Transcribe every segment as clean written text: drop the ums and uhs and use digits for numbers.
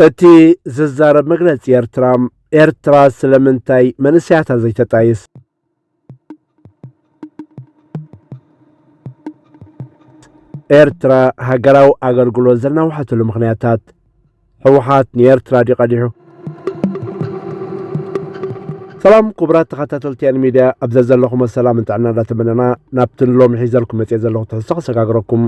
أتي ززارب مغلጽ ኤርትራ ስለምንታይ መንስያታ ዘይተጣይስ ኤርትራ ሃገራው አገልግሎት ዘናውሐትሉ ምክንያታት ህወሓት ንኤርትራ ዲቀዲሑ ሰላም ኩብራት ተኸታተልቲያን ሚድያ ኣብዘ ዘለኹም ሰላም እንተዕና እንዳተመነና ናብትን ሎም ሒዘልኩም መጽእ ዘለኹ ተሕሳኽ ሰጋግረኩም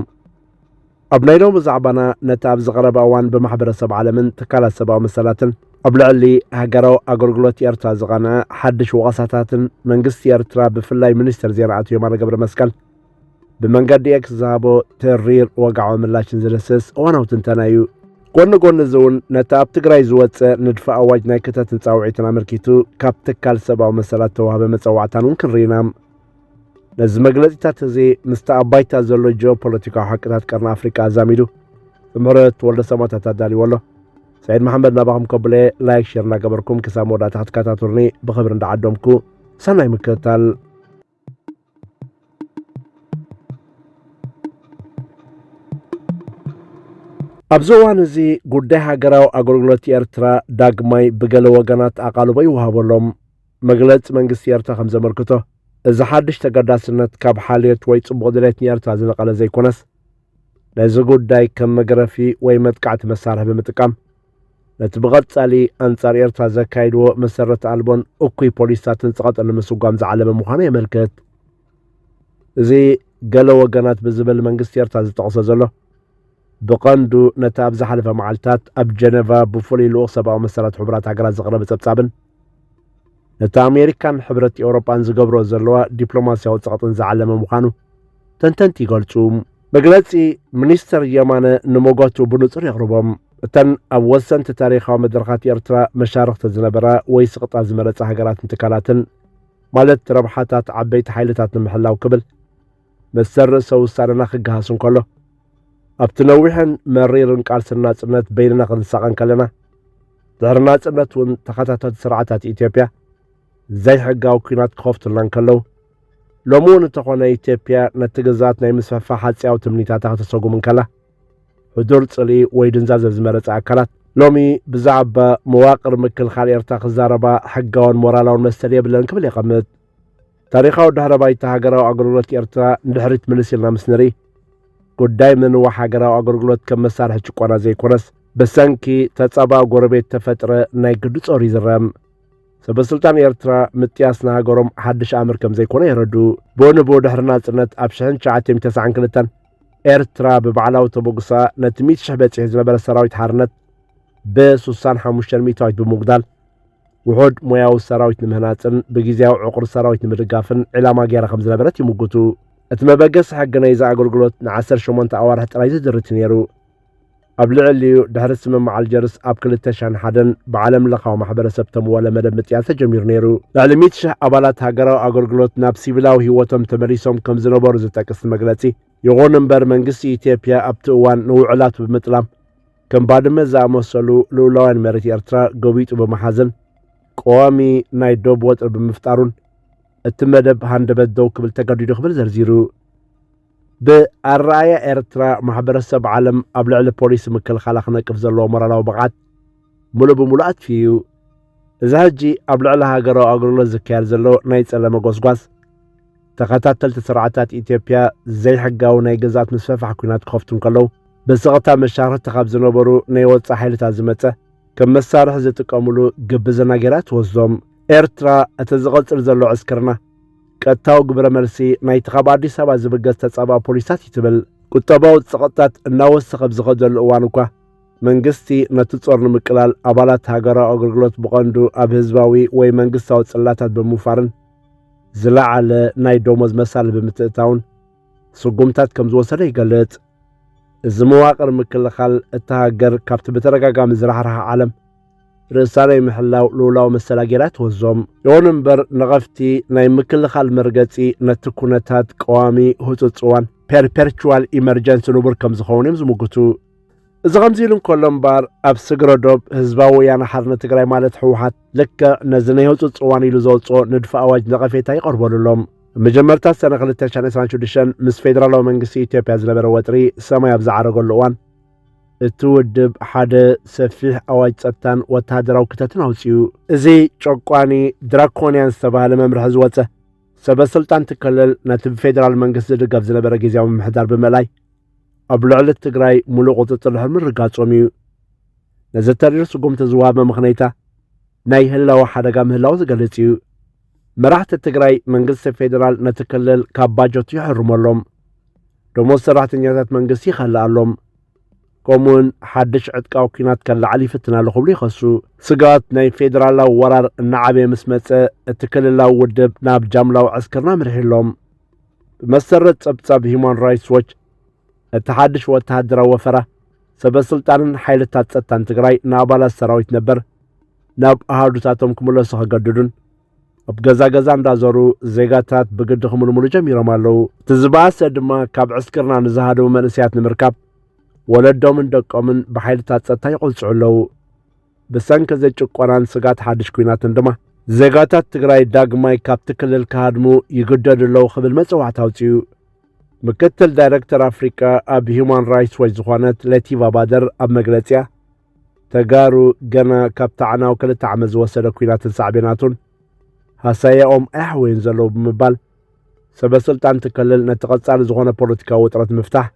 ኣብ ናይ ሎም ዛዕባና ነታ ኣብ ዝቐረበ እዋን ብማሕበረሰብ ዓለምን ትካላት ሰብኣዊ መሰላትን ኣብ ልዕሊ ሃገራዊ ኣገልግሎት ኤርትራ ዝቐነዐ ሓድሽ ወቐሳታትን መንግስቲ ኤርትራ ብፍላይ ሚኒስትር ዜና ኣቶ የማነ ገብረ መስቀል ብመንገዲ ኤክስ ዝሃቦ ተሪር ወጋዓዊ ምላሽን ዝልስስ እዋናዊ ትንተና እዩ። ጎኒ እውን ነታ ኣብ ትግራይ ዝወፅእ ንድፈ ኣዋጅ ናይ ክተትን ፃውዒትን ኣመልኪቱ ካብ ትካል ሰብኣዊ መሰላት ተዋህበ መፀዋዕታን እውን ክንርኢና። ነዚ መግለፂታት እዚ ምስቲ ኣብ ባይታ ዘሎ ጂኦፖለቲካዊ ሓቅታት ቀርኒ ኣፍሪቃ ኣዛሚዱ ትምህርት ወልደ ሰማታት ኣዳልይዎ ኣሎ። سعيد محمد نباهم كبلة لايك شير نقبركم كسام ودا تحت كاتاتورني بخبر عند عدمكو سناي مكتال أبزوان زي قدها قراو أقولت يرترا داغماي بقلو وقنات أقالبي وهابولهم مقلت منقس يرترا خمسة مركتو إذا حدش تقداسنت كاب حالية ويتصبغ دليت يرترا زنق على زي كونس لازو قداي كم مقرفي ويمتقعت مسارها بمتقام نتبغصالي أنصار إيرترا زكايدو مسرت ألبون أكوي بوليساتن سقط أن مسوقام زعلم مخانة يملكت زي قالوا وقنات بزبل منقست إيرترا زتقصى زلو بقاندو نتاب زحلفة معالتات أب جنيفا بفولي لوغ سبا ومسرات حبرات عقرات زغربة سبسابن نتا أمريكان حبرات أوروبان زقبرو زلوا دبلوماسيا وسقطن زعلم مخانو تنتنتي قلتوم مقلتي منيستر يمانة نموغاتو بنوصر يغربهم تن أب وسنت تاريخها مدرخات إيرترا مشارخت الزنبرة ويسقط زمرة هجرات انتقالاتن مالت ربحاتات عبيت حيلتات المحلة وكبل مسر سو سارنا خجها سن كله أبتنوحن مرير كارسنا سنت بيننا قد ساقن كلنا ظهرنا سنت ون تخطات سرعات إثيوبيا زي حقا وكينات خوفت لنا كله لومون تقونا إثيوبيا نتجزات نيمس فحات أو تمنيتات تسوقو من كله حضور صلي ويدنزاز زمرت أكلات لومي بزعبة مواقر مكل خالي ارتاق الزاربة حقاون مورالون مستريا بلان قبل يقمت تاريخا ودهرباي تهاجرا وأقرقلت إرترا ندحرت منسيلنا مسنري قد دايما وحاجرا وأقرقلت كم مسار حجقوانا زي كونس بسانكي تتصابا قربيت تفترة ناي قدوس أوريز الرام سبسلطان إرترا متياسنا هاجرهم حدش أمر كم زي كونا يردو بونبو دهرنا سنت أبشهن شعاتيم تسعن كلتن ኤርትራ በባዕላዊ ተበግሳ ነቲ 100,000 በጽሕ ዝነበረ ሰራዊት ሓርነት ብ65 ሚታዊት ብምጉዳል ውሑድ ሞያዊ ሰራዊት ንምህናፅን ብግዚያዊ ዕቁር ሰራዊት ንምድጋፍን ዕላማ ገይራ ከም ዝነበረት ይምግቱ። እቲ መበገስ ሕጊ ናይዚ ኣገልግሎት ን18 ኣዋርሕ ጥራይ ዝድርት ነይሩ። ኣብ ልዕሊኡ ድሕሪ ስምምዕ ኣልጀርስ ኣብ 2001 ብዓለም ለኻዊ ማሕበረሰብ ተመወለ መደብ ምጥያት ተጀሚሩ ነይሩ። ልዕሊ 100,000 ኣባላት ሃገራዊ ኣገልግሎት ናብ ሲቪላዊ ህይወቶም ተመሊሶም ከም ዝነበሩ ዝጠቅስ መግለጺ يغون امبر منقسي إثيوبيا أبتوان نوعلات بمطلام كم بعد ما زعموصلو لولاوان مريت إرترا قويت بمحازن قوامي ناي دوب وطر بمفتارون التمدب هاندبت دوك بالتقديد قبل زرزيرو بالرأي إرترا محبر السب عالم أبلع البوليس مكل خلاقنا كفزلو مرالاو بقعات ملو بملوات فيو زهجي أبلع لها قرأ أقرلو زكيار زلو نايت ألما قوسقواس تخطات سرعات إثيوبيا زي حقاو ناي جزات مسفح كونات خوفتن كلو بسقطا مشارة تخاب زنبرو ناي وصا حيلة عزمته كم مسارح زي تقاملو قبزنا جرات وزوم إرترا اتزغلت رزلو عسكرنا كتاو قبر مرسي ناي تخاب عدي سابا زبقز تتصابا بوليسات يتبل كتاباو تسقطات الناوس تخاب زغدل الوانوكا منقستي نتتصور نمكلال أبالات هاقرا أغرقلوت بغاندو أب هزباوي وي منقستاو تسلاتات بمفارن زلعل ناي دومز مسال بمتقطاون سقومتات كم زوسر يقلت الزمواقر مكل خال التهاجر كابت بترقاقام زرحرها عالم رسالة محلاو لولاو مسلاقيرات وزوم يوننبر نغفتي ناي مكل خال مرقتي نتكونتات قوامي هوتوتوان perpetual emergency نوبر كم زخونيم زموقتو إذا غمزيلن كلهم بار أب سجردوب هزباوي يعني حرنا تقرأ مالت حوحات لك نزنيه وتصواني لزوجو ندفع أواج لغفيتها يقربوا لهم مجمرتا السنة خلتها شان إسران شودشان مس فيدرالو منقسي إثيوبيا زنبرا وطري سما يبزع رجل لوان እትውድብ ሓደ ሰፊሕ ኣዋጅ ጸጥታን ወተሃደራዊ ክተትን ኣውፅኡ እዚ ጨቋኒ ድራኮንያን ዝተባሃለ መምርሒ ዝወፀ ሰበስልጣን ትከለል ነቲ ብፌደራል መንግስቲ ዝድገፍ ዝነበረ ጊዜያዊ ምምሕዳር ብምእላይ ኣብ ልዕሊ ትግራይ ሙሉእ ቁፅጥር ድሕሪ ምርጋጾም እዩ ነዚ ተሪር ስጉምቲ ዝወሃብ መምኽነይታ ናይ ህላዊ ሓደጋ ምህላው ዝገልጽ እዩ መራሕቲ ትግራይ መንግስቲ ፌደራል ነቲ ክልል ካብ ባጀቱ ይሕርመሎም ደሞዝ ሰራሕተኛታት መንግስቲ ይኸልኣሎም ከምኡውን ሓድሽ ዕጥቃዊ ኩናት ከለዓል ይፍትናሉ ክብሉ ይኸሱ ስጋት ናይ ፌደራላዊ ወራር እናዓበየ ምስ መፀ እቲ ክልላዊ ውድብ ናብ ጃምላዊ ዕስክርና ምርሒሎም ብመሰረት ጸብጻብ ሂውማን ራይትስ ዎች እቲ ሓድሽ ወተሃደራዊ ወፈራ ሰበስልጣንን ሓይልታት ጸጥታን ትግራይ ንኣባላት ሰራዊት ነበር ናብ ኣሃዱታቶም ክምለሱ ከገድዱን ኣብ ገዛ ገዛ እንዳዞሩ ዜጋታት ብግዲ ክምልምሉ ጀሚሮም ኣለዉ እቲ ዝበኣሰ ድማ ካብ ዕስክርና ንዝሃደቡ መንእስያት ንምርካብ ወለዶምን ደቆምን ብሓይልታት ጸጥታ ይቆልጽዑ ኣለዉ ብሰንኪ ዘጭቆናን ስጋት ሓድሽ ኩናትን ድማ ዜጋታት ትግራይ ዳግማይ ካብቲ ክልል ክሃድሙ ይግደዱ ኣለዉ ክብል መፅዋዕቲ ኣውፅኡ ምክትል ዳይረክተር ኣፍሪቃ ኣብ ሂውማን ራይትስ ዎች ዝኾነት ለቲቫ ባደር ኣብ መግለፂያ ተጋሩ ገና ካብቲ ዓናዊ 2 ዓመት ዝወሰደ ኩናትን ሳዕቤናቱን ሃሳያኦም ኣሕወይን ዘለዉ ብምባል ሰበስልጣን ትክልል ነቲ ቐጻሊ ዝኾነ ፖለቲካዊ ውጥረት ምፍታሕ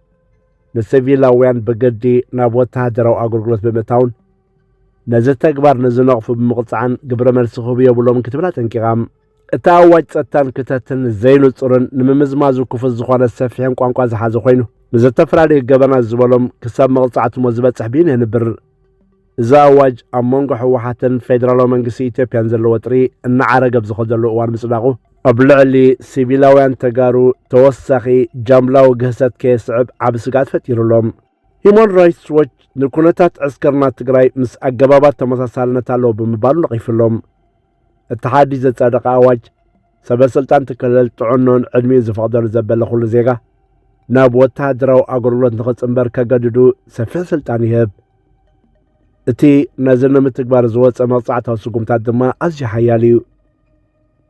ንሲቪላውያን ብግዲ ናብ ወተሃደራዊ ኣገልግሎት ብምእታውን ነዚ ተግባር ንዝነቕፉ ብምቕፅዓን ግብረ መልሲ ክህቡ የብሎምን ክትብል ኣጠንቂቓ እቲ ኣዋጅ ጸጥታን ክተትን ዘይንጹርን ንምምዝማዙ ክፉት ዝኾነ ሰፊሕን ቋንቋ ዝሓዘ ኮይኑ ንዝተፈላለዩ ገበናት ዝበሎም ክሳብ መቕጻዕትሞ ዝበጽሕ ብዩን የንብር እዚ ኣዋጅ ኣብ መንጎ ሕወሓትን ፌደራላዊ መንግስቲ ኢትዮጵያን ዘለዎ ጥሪ እናዓረገ ብዝኸድ ዘሎ እዋን ምጽዳቑ ኣብ ልዕሊ ሲቪላውያን ተጋሩ ተወሳኺ ጃምላዊ ግህሰት ከየስዕብ ዓብ ስጋት ፈጢሩሎም ሂውማን ራይትስ ዎች ንኩነታት ዕስከርና ትግራይ ምስ ኣገባባት ተመሳሳልነት ኣለዎ ብምባሉ ነቒፉሎም እቲ ሓዲሽ ዘጸደቐ ኣዋጅ ሰበስልጣን ትክልል ጥዕኖን ዕድሚኡ ዝፈቕደሉ ዘበለ ኩሉ ዜጋ ናብ ወተሃደራዊ ኣገልግሎት ንኽጽምበር ከገድዱ ሰፊሕ ስልጣን ይህብ እቲ ነዚ ንምትግባር ዝወፀ መቕጻዕታዊ ስጉምታት ድማ ኣዝዩ ሓያል እዩ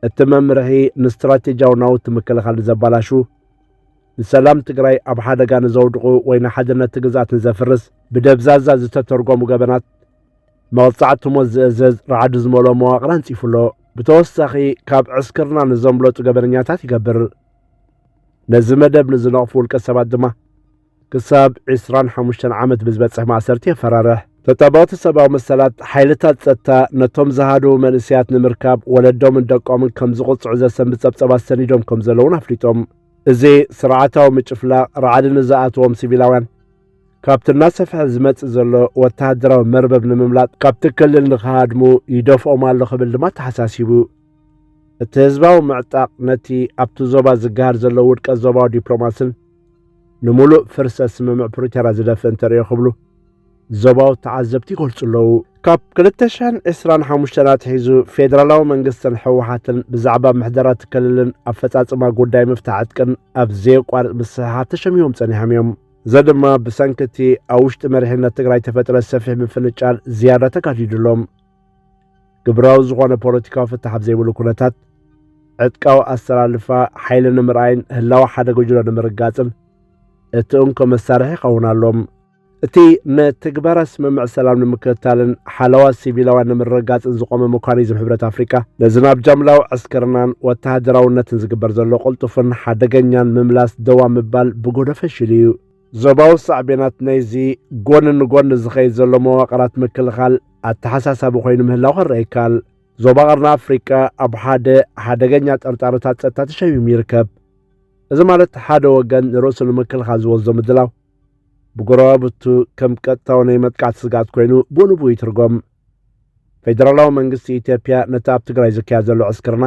እቲ መምርሒ ንስትራቴጂያዊ ናውቲ ምክልኻል ዘበላሹ ንሰላም ትግራይ ኣብ ሓደጋ ንዘውድቑ ወይ ንሓድነት ግዝኣት ንዘፍርስ ብደብዛዛ ዝተተርጎሙ ገበናት መቕጻዕትሞ ዝእዘዝ ረዓዲ ዝመልኦ መዋቕር ኣንጺፉሎ ብተወሳኺ ካብ ዕስክርና ንዘምለጡ ገበነኛታት ይገብር ነዚ መደብ ንዝነቕፉ ውልቀ ሰባት ድማ ክሳብ 25 ዓመት ብዝበጽሕ ማእሰርቲ የፈራርሕ ተጠባቲ ሰብኣዊ መሰላት ሓይልታት ጸጥታ ነቶም ዝሃደዉ መንእስያት ንምርካብ ወለዶምን ደቆምን ከም ዝቕፅዑ ዘሰንብት ጸብጸባት ሰኒዶም ከም ዘለውን ኣፍሊጦም እዚ ስርዓታዊ ምጭፍላቕ ረዓዲ ንዝኣትዎም ሲቪላውያን ካብቲ እናሰፍሐ ዝመጽእ ዘሎ ወተሃደራዊ መርበብ ንምምላጥ ካብቲ ክልል ንኽሃድሙ ይደፍኦም ኣሎ ክብል ድማ ተሓሳሲቡ እቲ ህዝባዊ ምዕጣቕ ነቲ ኣብቲ ዞባ ዝገሃር ዘሎ ውድቀት ዞባዊ ዲፕሎማስን ንምሉእ ፍርሰት ስምምዕ ፕሪቶርያ ዝደፍእ እንተርእዮ ክብሉ ዞባዊ ተዓዘብቲ ይገልጹ ኣለዉ ካብ 2025 ኣትሒዙ ፌደራላዊ መንግስትን ሕወሓትን ብዛዕባ ምሕደራት ክልልን ኣፈጻጽማ ጉዳይ ምፍታሕ ዕጥቅን ኣብ ዘየቋርጥ ምስሕሓብ ተሸሚሞም ጸኒሖም እዮም እዚ ድማ ብሰንኪቲ ኣብ ውሽጢ መሪሕነት ትግራይ ተፈጥረ ሰፊሕ ምፍንጫል ዝያዳ ተጋዲዱሎም ግብራዊ ዝኾነ ፖለቲካዊ ፍትሕ ኣብ ዘይብሉ ኩነታት ዕጥቃዊ ኣሰላልፋ ሓይሊ ንምርኣይን ህላዊ ሓደገ ጅሎ ንምርጋጽን እቲ እንኮ መሳርሒ ይኸውን ኣሎም እቲ ንትግበራ ስምምዕ ሰላም ንምክትታልን ሓለዋ ሲቪላውያን ንምርጋጽን ዝቆመ ሜካኒዝም ሕብረት ኣፍሪካ ነዚ ናብ ጃምላዊ ዕስክርናን ወተሃደራውነትን ዝግበር ዘሎ ቁልጡፍን ሓደገኛን ምምላስ ደዋ ምባል ብጎዶ ፈሽሉ እዩ ዞባዊ ሳዕቤናት ናይዚ ጎኒ ንጎኒ ዝኸይድ ዘሎ መዋቕራት ምክልኻል ኣተሓሳሳቢ ኮይኑ ምህላው ክረአ ይከኣል ዞባ ቀርኒ ኣፍሪቃ ኣብ ሓደ ሓደገኛ ጠርጣርታት ጸጥታ ተሸሚሙ ይርከብ እዚ ማለት ሓደ ወገን ንርእሱ ንምክልኻል ዝወስዶ ምድላው ብጎረባብቱ ከም ቀጥታዊ ናይ መጥቃዕቲ ስጋት ኮይኑ ብንቡ ይትርጎም ፌደራላዊ መንግስቲ ኢትዮጵያ ነቲ ኣብ ትግራይ ዝካየድ ዘሎ ዕስክርና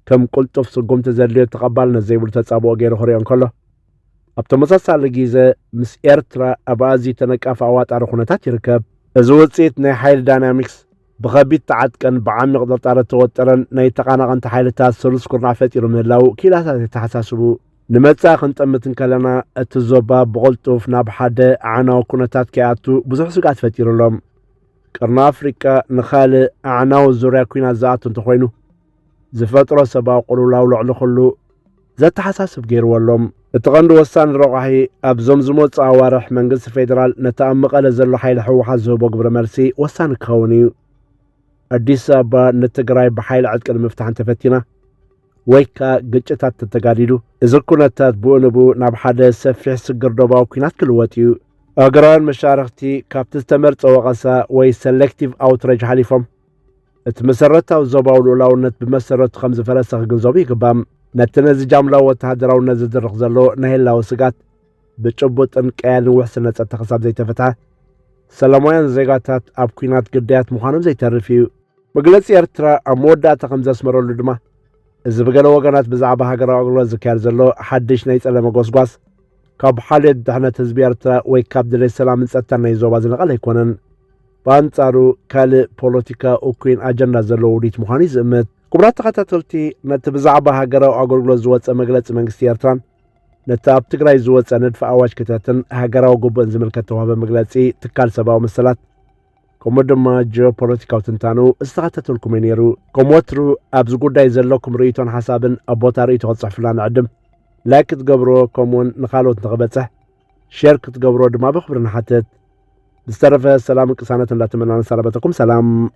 ከም ቁልጡፍ ስጉምቲ ዘድልዮ ተቐባልነት ዘይብሉ ተጻብኦ ገይሩ ክሪኦ እንከሎ ኣብ ተመሳሳሊ ግዜ ምስ ኤርትራ ኣብ ኣዝዩ ተነቃፊ ኣዋጣሪ ኩነታት ይርከብ እዚ ውፅኢት ናይ ሓይሊ ዳይናሚክስ ብኸቢድ ተዓጥቀን ብዓሚቕ ጥርጣረ ተወጠረን ናይ ተቓናቐንቲ ሓይልታት ስሉስ ኩርናዕ ፈጢሩ ምህላው ኪላታት የተሓሳስቡ ንመጻኢ ክንጥምትን ከለና እቲ ዞባ ብቕልጡፍ ናብ ሓደ ኣዕናዊ ኩነታት ከይኣቱ ብዙሕ ስጋት ፈጢሩሎም ቀርኒ ኣፍሪቃ ንኻልእ ኣዕናዊ ዙርያ ኩናት ዝኣቱ እንተኾይኑ ዝፈጥሮ ሰብኣዊ ቁልውላው ልዕሊ ኩሉ ዘተሓሳስብ ገይርዎ ኣሎም التقند وسان رقحي أبزم زموت أوارح منجس فيدرال نتأمق على زلو حيل حوحة زوبو قبر مرسي وسان كوني أديس أبا نتقراي بحيل عدك المفتاح تفتينا ويكا قجتات تتقاديدو إذا كنتات بونبو نابحادة سفح سقر دوباو كينات كلواتيو أقران مشارختي كابتستمرت وغسا وي سلكتيف أوتريج حليفهم اتمسرتها وزوباو الأولاونت بمسرت 5 فرسخ قنزوبي قبام نتنزي جاملا وتهدراو نزد الرغزلو نهلا وسقات بتشبط انقيان وحسنة التخصاب زي تفتحة سلاموين زيغاتات أب كينات قديات مخانم زي ترفيو مقلس يرترا أمودا تخمزة اسمرو لدما إذا بقالوا وقنات بزعبها قراء أغلو زكار زلو حدش نيس ألما قوسقواس كاب حالي دحنا تزبيرتا ويكاب دلي السلام نسأتنا يزوبا زنقال يكونن بانتارو كالي بوليتيكا وكوين أجندا زلو وديت مخاني زمت كبرات تخطاتلتي نتبزعبها قراء أغلو زوات مقلس منغستي يرتران نتاب تقراي زوات ندفع أواج كتاتن هقراء قبن زملكتوها بمقلسي تكال سباو مسلات كومودما جو بوليتيكاو تنتانو استغاتتلكم ينيرو كوموترو أبز قداي زلوكم ريتون حسابن أبوتا ريتو غتصح فلان عدم لايك تقبرو كومون نخالوت نغبتح شيرك تقبرو دما بخبرنا حتت بسترفة سلام قسانة لا تمنى سلامتكم سلام